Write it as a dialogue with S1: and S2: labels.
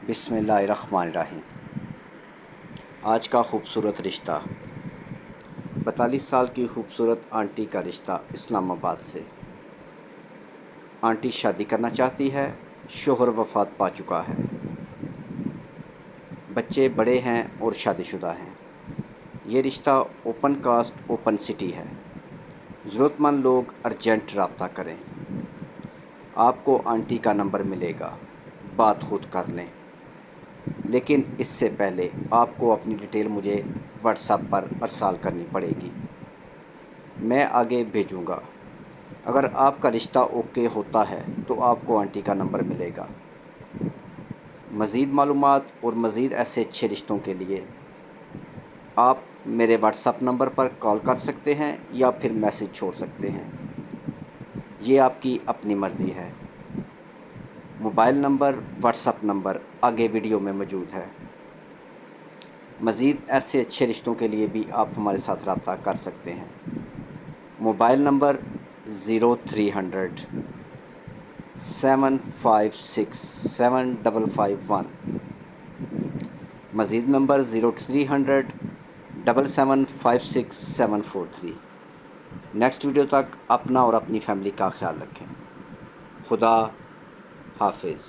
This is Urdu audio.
S1: بسم اللہ الرحمن الرحیم۔ آج کا خوبصورت رشتہ 42 سال کی خوبصورت آنٹی کا رشتہ اسلام آباد سے۔ آنٹی شادی کرنا چاہتی ہے، شوہر وفات پا چکا ہے، بچے بڑے ہیں اور شادی شدہ ہیں۔ یہ رشتہ اوپن کاسٹ اوپن سٹی ہے۔ ضرورت مند لوگ ارجنٹ رابطہ کریں۔ آپ کو آنٹی کا نمبر ملے گا، بات خود کر لیں، لیکن اس سے پہلے آپ کو اپنی ڈیٹیل مجھے واٹس ایپ پر ارسال کرنی پڑے گی، میں آگے بھیجوں گا۔ اگر آپ کا رشتہ اوکے ہوتا ہے تو آپ کو آنٹی کا نمبر ملے گا۔ مزید معلومات اور مزید ایسے اچھے رشتوں کے لیے آپ میرے واٹس ایپ نمبر پر کال کر سکتے ہیں یا پھر میسج چھوڑ سکتے ہیں، یہ آپ کی اپنی مرضی ہے۔ Mobile number, what's app number آگے ویڈیو میں موجود ہے۔ مزید ایسے اچھے رشتوں کے لیے بھی آپ ہمارے ساتھ رابطہ کر سکتے ہیں۔ موبائل نمبر 0300 756 7551، مزید نمبر 0300 7756 743۔ نیکسٹ ویڈیو تک اپنا اور اپنی فیملی کا خیال رکھیں۔ خدا حافظ۔